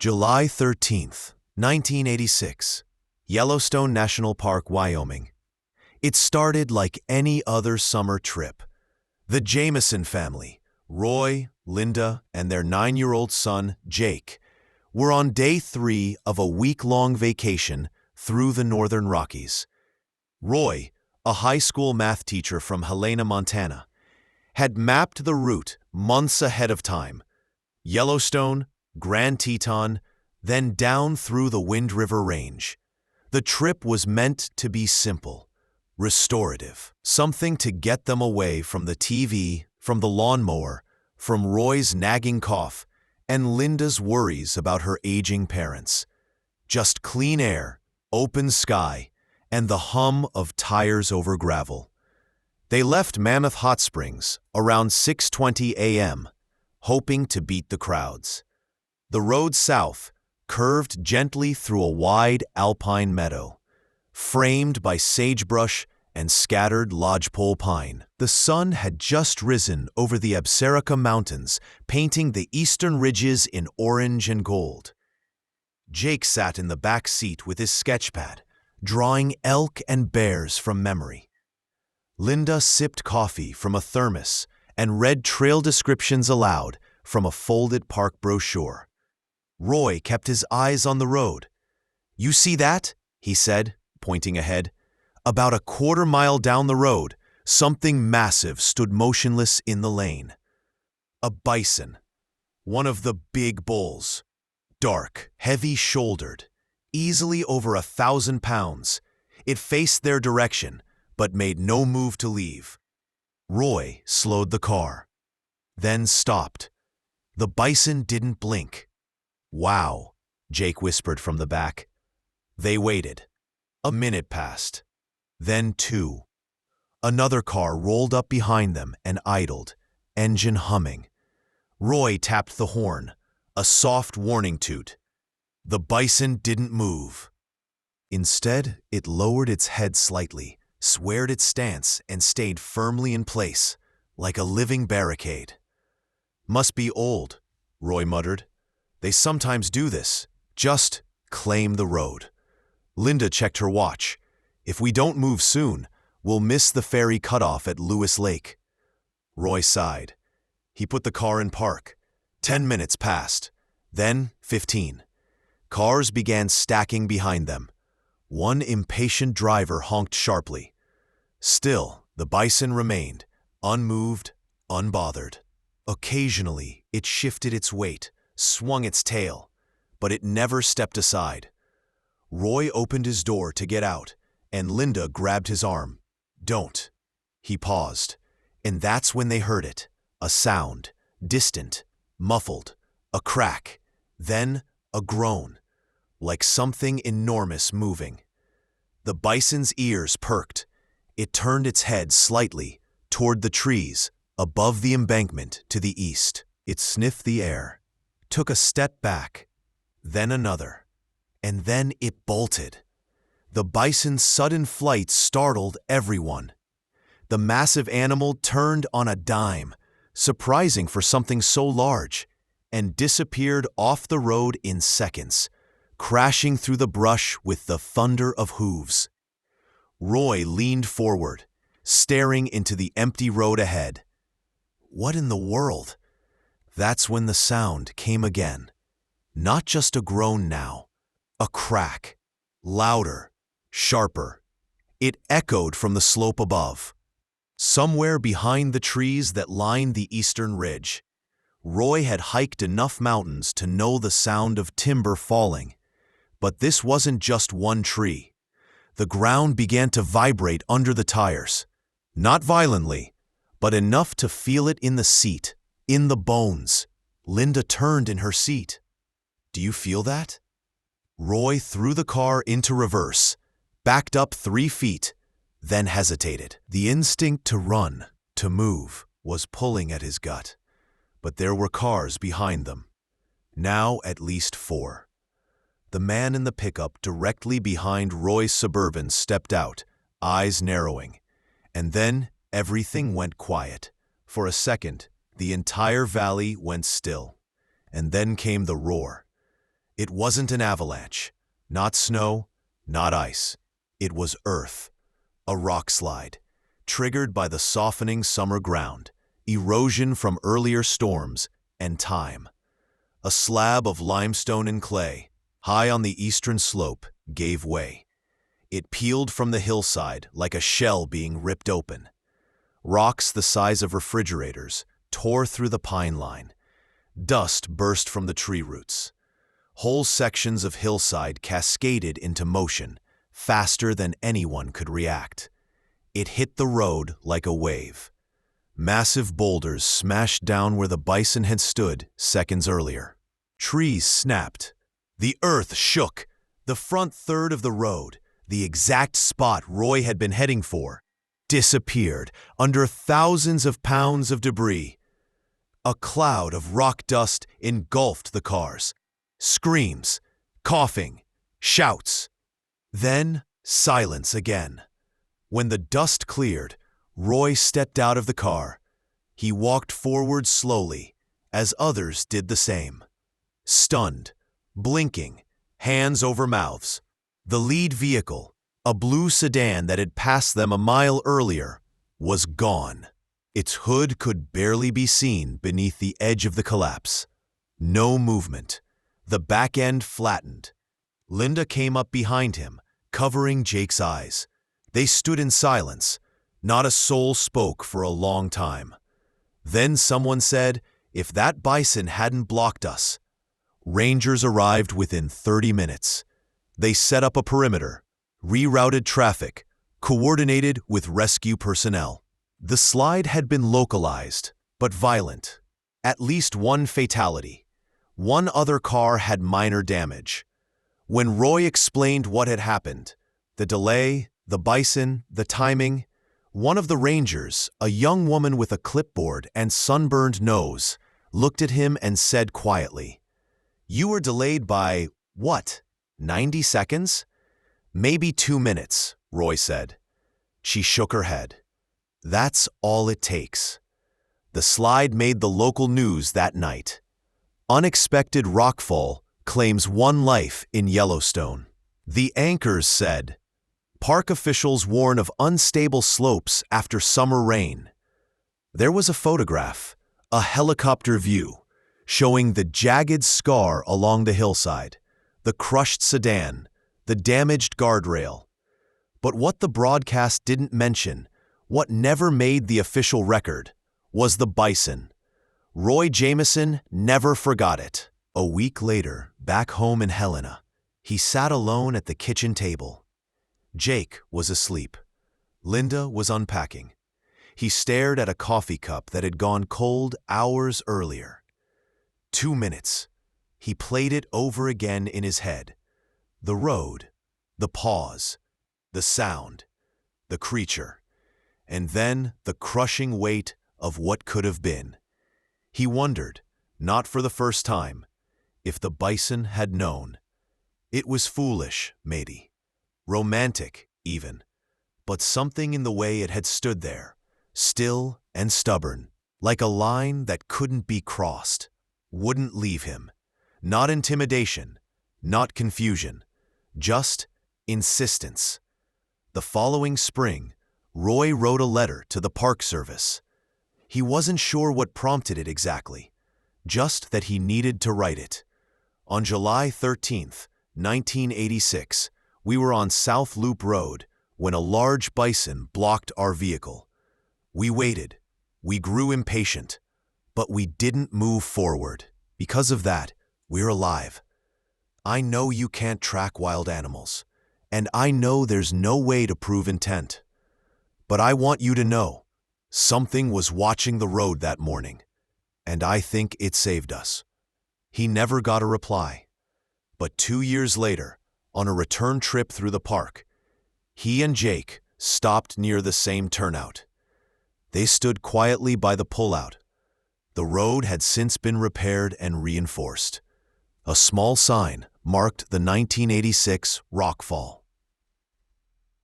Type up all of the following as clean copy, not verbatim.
July 13th, 1986, Yellowstone National Park, Wyoming. It started like any other summer trip. The Jameson family, Roy, Linda, and their 9-year-old son, Jake, were on day 3 of a week-long vacation through the northern Rockies. Roy, a high school math teacher from Helena, Montana, had mapped the route months ahead of time. Yellowstone, Grand Teton, then down through the Wind River Range. The trip was meant to be simple, restorative, something to get them away from the TV, from the lawnmower, from Roy's nagging cough, and Linda's worries about her aging parents. Just clean air, open sky, and the hum of tires over gravel. They left Mammoth Hot Springs around 6:20 a.m., hoping to beat the crowds. The road south curved gently through a wide alpine meadow, framed by sagebrush and scattered lodgepole pine. The sun had just risen over the Absarica Mountains, painting the eastern ridges in orange and gold. Jake sat in the back seat with his sketchpad, drawing elk and bears from memory. Linda sipped coffee from a thermos and read trail descriptions aloud from a folded park brochure. Roy kept his eyes on the road. "You see that?" he said, pointing ahead. About a quarter-mile down the road, something massive stood motionless in the lane. A bison, one of the big bulls. Dark, heavy-shouldered, easily over 1,000 pounds. It faced their direction, but made no move to leave. Roy slowed the car, then stopped. The bison didn't blink. "Wow," Jake whispered from the back. They waited. A minute passed. Then 2. Another car rolled up behind them and idled, engine humming. Roy tapped the horn, a soft warning toot. The bison didn't move. Instead, it lowered its head slightly, squared its stance, and stayed firmly in place, like a living barricade. "Must be old," Roy muttered. "They sometimes do this, just claim the road." Linda checked her watch. "If we don't move soon, we'll miss the ferry cutoff at Lewis Lake." Roy sighed. He put the car in park. 10 minutes passed, then 15. Cars began stacking behind them. One impatient driver honked sharply. Still, the bison remained, unmoved, unbothered. Occasionally, it shifted its weight, swung its tail, but it never stepped aside. Roy opened his door to get out, and Linda grabbed his arm. "Don't." He paused, and that's when they heard it. A sound, distant, muffled, a crack, then a groan, like something enormous moving. The bison's ears perked. It turned its head slightly toward the trees above the embankment to the east. It sniffed the air, took a step back, then another, and then it bolted. The bison's sudden flight startled everyone. The massive animal turned on a dime, surprising for something so large, and disappeared off the road in seconds, crashing through the brush with the thunder of hooves. Roy leaned forward, staring into the empty road ahead. What in the world? That's when the sound came again. Not just a groan now, a crack, louder, sharper. It echoed from the slope above, somewhere behind the trees that lined the eastern ridge. Roy had hiked enough mountains to know the sound of timber falling. But this wasn't just one tree. The ground began to vibrate under the tires. Not violently, but enough to feel it in the seat, in the bones. Linda turned in her seat. "Do you feel that?" Roy threw the car into reverse, backed up 3 feet, then hesitated. The instinct to run, to move, was pulling at his gut. But there were cars behind them. Now at least 4. The man in the pickup directly behind Roy's Suburban stepped out, eyes narrowing. And then everything went quiet. For a second, the entire valley went still. And then came the roar. It wasn't an avalanche, not snow, not ice. It was earth, a rockslide, triggered by the softening summer ground, erosion from earlier storms, and time. A slab of limestone and clay, high on the eastern slope, gave way. It peeled from the hillside like a shell being ripped open. Rocks the size of refrigerators tore through the pine line. Dust burst from the tree roots. Whole sections of hillside cascaded into motion, faster than anyone could react. It hit the road like a wave. Massive boulders smashed down where the bison had stood seconds earlier. Trees snapped. The earth shook. The front third of the road, the exact spot Roy had been heading for, disappeared under thousands of pounds of debris. A cloud of rock dust engulfed the cars. Screams, coughing, shouts. Then silence again. When the dust cleared, Roy stepped out of the car. He walked forward slowly, as others did the same. Stunned, blinking, hands over mouths. The lead vehicle, a blue sedan that had passed them a mile earlier, was gone. Its hood could barely be seen beneath the edge of the collapse. No movement. The back end flattened. Linda came up behind him, covering Jake's eyes. They stood in silence. Not a soul spoke for a long time. Then someone said, "If that bison hadn't blocked us." Rangers arrived within 30 minutes. They set up a perimeter, rerouted traffic, coordinated with rescue personnel. The slide had been localized, but violent. At least one fatality. One other car had minor damage. When Roy explained what had happened, the delay, the bison, the timing, one of the rangers, a young woman with a clipboard and sunburned nose, looked at him and said quietly, "You were delayed by, what, 90 seconds? Maybe 2 minutes," Roy said. She shook her head. That's all it takes. The slide made the local news that night. Unexpected rockfall claims 1 life in Yellowstone. The anchors said, park officials warn of unstable slopes after summer rain. There was a photograph, a helicopter view, showing the jagged scar along the hillside, the crushed sedan, the damaged guardrail. But what the broadcast didn't mention, what never made the official record, was the bison. Roy Jameson never forgot it. A week later, back home in Helena, he sat alone at the kitchen table. Jake was asleep. Linda was unpacking. He stared at a coffee cup that had gone cold hours earlier. 2 minutes. He played it over again in his head. The road, the pause, the sound, the creature, and then the crushing weight of what could have been. He wondered, not for the first time, if the bison had known. It was foolish, maybe. Romantic, even. But something in the way it had stood there, still and stubborn, like a line that couldn't be crossed, wouldn't leave him. Not intimidation, not confusion, just insistence. The following spring, Roy wrote a letter to the Park Service. He wasn't sure what prompted it exactly, just that he needed to write it. On July 13th, 1986, we were on South Loop Road when a large bison blocked our vehicle. We waited. We grew impatient. But we didn't move forward. Because of that, we're alive. I know you can't track wild animals, and I know there's no way to prove intent. But I want you to know, something was watching the road that morning, and I think it saved us." He never got a reply. But 2 years later, on a return trip through the park, he and Jake stopped near the same turnout. They stood quietly by the pullout. The road had since been repaired and reinforced. A small sign marked the 1986 rockfall.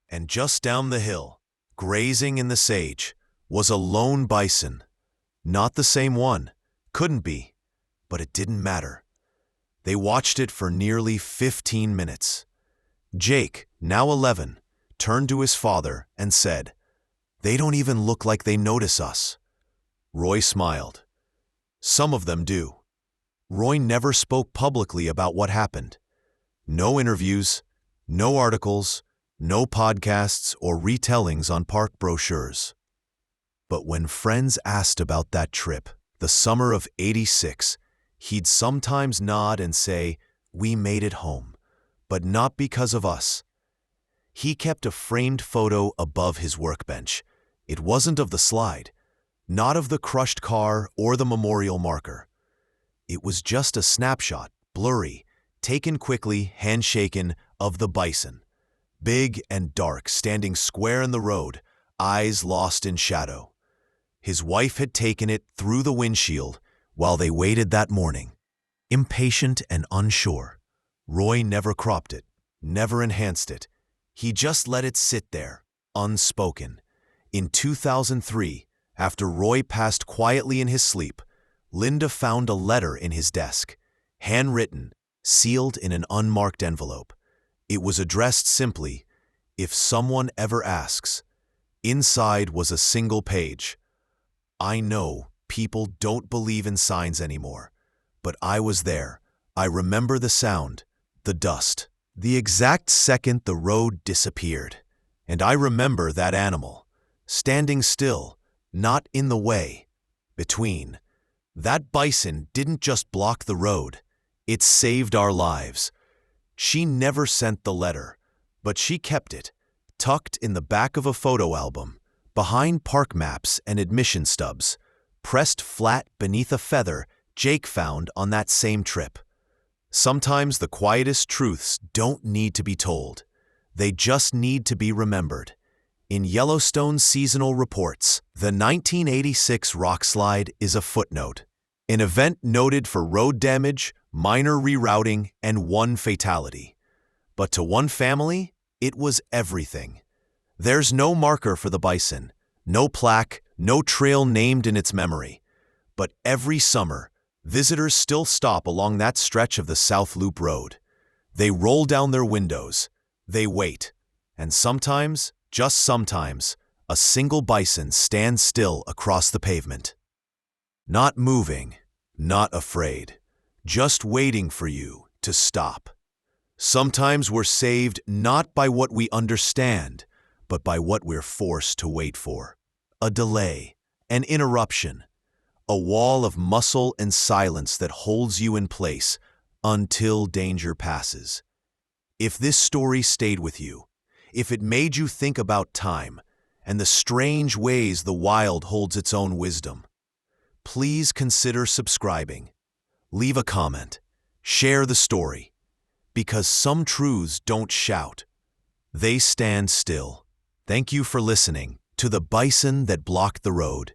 And just down the hill, grazing in the sage, was a lone bison. Not the same one. Couldn't be. But it didn't matter. They watched it for nearly 15 minutes. Jake, now 11, turned to his father and said, "They don't even look like they notice us." Roy smiled. "Some of them do." Roy never spoke publicly about what happened. No interviews, no articles, no podcasts or retellings on park brochures. But when friends asked about that trip, the summer of '86, he'd sometimes nod and say, "We made it home, but not because of us." He kept a framed photo above his workbench. It wasn't of the slide, not of the crushed car or the memorial marker. It was just a snapshot, blurry, taken quickly, handshaken, of the Bison, big and dark, standing square in the road, eyes lost in shadow. His wife had taken it through the windshield while they waited that morning. Impatient and unsure, Roy never cropped it, never enhanced it. He just let it sit there, unspoken. In 2003, after Roy passed quietly in his sleep, Linda found a letter in his desk, handwritten, sealed in an unmarked envelope. It was addressed simply, "If someone ever asks." Inside was a single page. "I know people don't believe in signs anymore, but I was there. I remember the sound, the dust, the exact second the road disappeared. And I remember that animal, standing still, not in the way, between. That bison didn't just block the road, it saved our lives." She never sent the letter, but she kept it, tucked in the back of a photo album, behind park maps and admission stubs, pressed flat beneath a feather Jake found on that same trip. Sometimes the quietest truths don't need to be told. They just need to be remembered. In Yellowstone's seasonal reports, the 1986 Rockslide is a footnote, an event noted for road damage, minor rerouting, and one fatality. But to one family, it was everything. There's no marker for the Bison, no plaque, no trail named in its memory. But every summer, visitors still stop along that stretch of the South Loop Road. They roll down their windows, they wait, and sometimes, just sometimes, a single bison stands still across the pavement. Not moving, not afraid, just waiting for you to stop. Sometimes we're saved not by what we understand, but by what we're forced to wait for. A delay, an interruption, a wall of muscle and silence that holds you in place until danger passes. If this story stayed with you, if it made you think about time and the strange ways the wild holds its own wisdom, please consider subscribing. Leave a comment, share the story, because some truths don't shout, they stand still. Thank you for listening to The Bison That Blocked the Road.